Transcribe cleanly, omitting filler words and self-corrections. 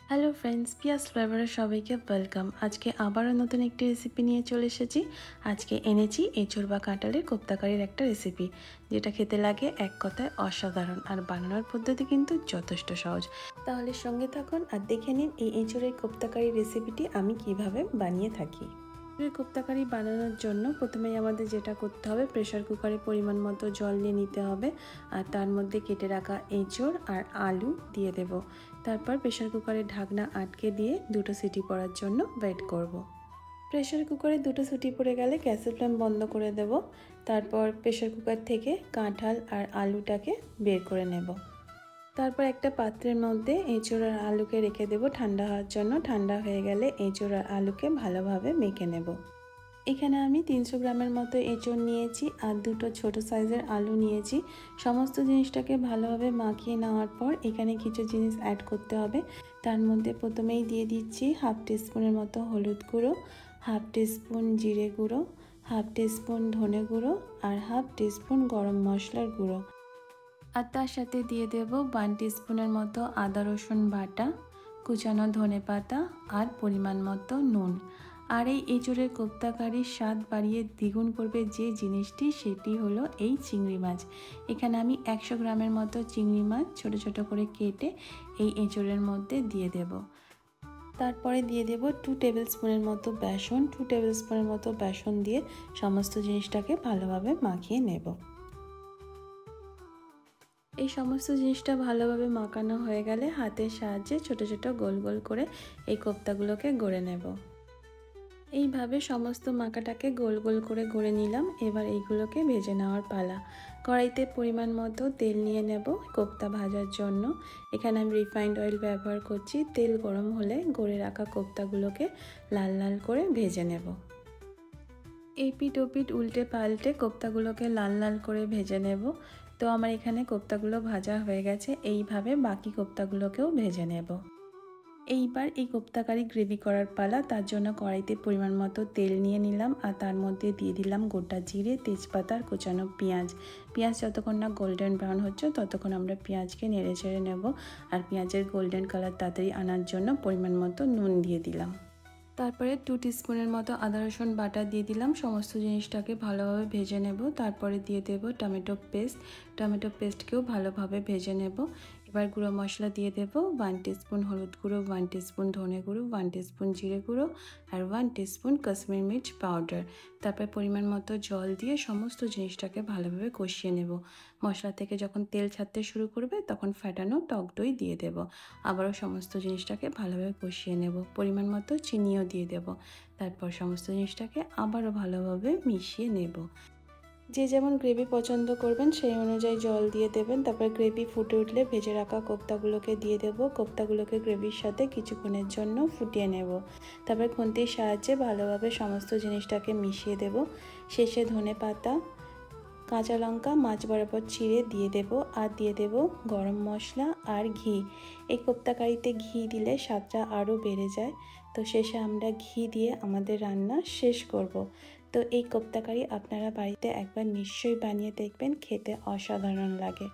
Hello friends, পিয়াস ফ্লেভারে সবাইকে welcome. আজকে আবারও নতুন একটি রেসিপি নিয়ে চলে এসেছি। আজকে এনেছি এঁচোড় বা কাঁঠালের কোপ্তাকারির একটা রেসিপি, যেটা খেতে লাগে এক কথায় অসাধারণ, আর বানানোর পদ্ধতি কিন্তু যথেষ্ট সহজ। তাহলে সঙ্গে থাকুন আর দেখে নিন এই এঁচোড়ের কোপ্তাকারি রেসিপিটি আমি কিভাবে বানিয়ে থাকি। কোপ্তাকারি বানানোর জন্য প্রথমেই আমাদের যেটা করতে হবে, প্রেশার কুকারে পরিমাণ মতো জল নিয়ে নিতে হবে, আর তার মধ্যে কেটে রাখা এঁচোড় আর আলু দিয়ে দেব। তারপর প্রেশার কুকারের ঢাকনা আটকে দিয়ে দুটো সিটি পড়ার জন্য ওয়েট করব। প্রেশার কুকারে দুটো সিটি পড়ে গেলে গ্যাসের ফ্লেম বন্ধ করে দেব। তারপর প্রেশার কুকার থেকে কাঁঠাল আর আলুটাকে বের করে নেব। তারপর একটা পাত্রের মধ্যে এঁচোড় আর আলুকে রেখে দেব ঠান্ডা হওয়ার জন্য। ঠান্ডা হয়ে গেলে এঁচোড় আর আলুকে ভালোভাবে মেখে নেব। এখানে আমি 300 গ্রামের মতো এঁচোড় নিয়েছি আর দুটো ছোট সাইজের আলু নিয়েছি। সমস্ত জিনিসটাকে ভালোভাবে মাখিয়ে নেওয়ার পর এখানে কিছু জিনিস অ্যাড করতে হবে। তার মধ্যে প্রথমেই দিয়ে দিচ্ছি হাফ টিস্পুনের মতো হলুদ গুঁড়ো, হাফ টিস্পুন জিরে গুঁড়ো, হাফ টিস্পুন ধনে গুঁড়ো আর হাফ টিস্পুন গরম মশলার গুঁড়ো। আর তার সাথে দিয়ে দেব 1 টিস্পুনের মতো আদা রসুন বাটা, কুচানো ধনে পাতা আর পরিমাণ মতো নুন। আর এই এঁচোড়ের কোপ্তাকারির স্বাদ বাড়িয়ে দ্বিগুণ করবে যে জিনিসটি, সেটি হলো এই চিংড়ি মাছ। এখানে আমি 100 গ্রামের মতো চিংড়ি মাছ ছোট ছোট করে কেটে এই এঁচোড়ের মধ্যে দিয়ে দেব। তারপরে দিয়ে দেব 2 টেবিল স্পুনের মতো বেসন। 2 টেবিল স্পুনের মতো বেসন দিয়ে সমস্ত জিনিসটাকে ভালোভাবে মাখিয়ে নেব। এই সমস্ত জিনিসটা ভালোভাবে মাখানো হয়ে গেলে হাতের সাহায্যে ছোট ছোট গোল গোল করে এই কোপ্তাগুলোকে গড়ে নেব। এইভাবে সমস্ত মাখাটাকে গোল গোল করে গড়ে নিলাম। এবার এইগুলোকে ভেজে নেওয়ার পালা। কড়াইতে পরিমাণ মতো তেল নিয়ে নেব কোপ্তা ভাজার জন্য। এখানে আমি রিফাইন্ড অয়েল ব্যবহার করছি। তেল গরম হলে গড়ে রাখা কোপ্তাগুলোকে লাল লাল করে ভেজে নেব। এই পিঠ ওপিঠ উল্টে পাল্টে কোপ্তাগুলোকে লাল লাল করে ভেজে নেব। তো আমার এখানে কোপ্তাগুলো ভাজা হয়ে গেছে। এইভাবে বাকি কোপ্তাগুলোকেও ভেজে নেব। এইবার এই কোপ্তাকারি গ্রেভি করার পালা। তার জন্য কড়াইতে পরিমাণ মতো তেল নিয়ে নিলাম আর তার মধ্যে দিয়ে দিলাম গোটা জিরে, তেজপাতা আর কুচানো পেঁয়াজ। পেঁয়াজ যতক্ষণ না গোল্ডেন ব্রাউন হচ্ছে ততক্ষণ আমরা পেঁয়াজকে নেড়ে চেড়ে নেব। আর পেঁয়াজের গোল্ডেন কালার তাড়াতাড়ি আনার জন্য পরিমাণ মতো নুন দিয়ে দিলাম। তারপরে 2 টিস্পুনের মতো আদা রসুন বাটা দিয়ে দিলাম। সমস্ত জিনিসটাকে ভালোভাবে ভেজে নেব। তারপরে দিয়ে দেব টমেটো পেস্ট। টমেটো পেস্টকেও ভালোভাবে ভেজে নেব। এবার গুঁড়ো মশলা দিয়ে দেব 1 টিস্পুন হলুদ গুঁড়ো, 1 টিস্পুন ধনে গুঁড়ো, 1 টিস্পুন জিরে গুঁড়ো আর 1 টিস্পুন কাশ্মীরি মির্চ পাউডার। তারপর পরিমাণ মতো জল দিয়ে সমস্ত জিনিসটাকে ভালোভাবে কষিয়ে নেব। মশলা থেকে যখন তেল ছাড়তে শুরু করবে তখন ফ্যাটানো টক দই দিয়ে দেব। আবারও সমস্ত জিনিসটাকে ভালোভাবে কষিয়ে নেব। পরিমাণ মতো চিনিও দিয়ে দেব। তারপর সমস্ত জিনিসটাকে আবারও ভালোভাবে মিশিয়ে নেব। যে যেমন গ্রেভি পছন্দ করবেন সেই অনুযায়ী জল দিয়ে দেবেন। তারপর গ্রেভি ফুটে উঠলে ভেজে রাখা কোপ্তাগুলোকে দিয়ে দেব। কোপ্তাগুলোকে গ্রেভির সাথে কিছুক্ষণের জন্য ফুটিয়ে নেব। তারপর খুন্তির সাহায্যে ভালোভাবে সমস্ত জিনিসটাকে মিশিয়ে দেব। শেষে ধনে পাতা, কাঁচা লঙ্কা মাছ বরাবর চিড়ে দিয়ে দেব। আর দিয়ে দেব গরম মশলা আর ঘি। এই কোপ্তাকারিতে ঘি দিলে স্বাদটা আরও বেড়ে যায়। তো শেষে আমরা ঘি দিয়ে আমাদের রান্না শেষ করব। তো এই কোপ্তাকারি আপনারা বাড়িতে একবার নিশ্চয়ই বানিয়ে দেখবেন, খেতে অসাধারণ লাগে।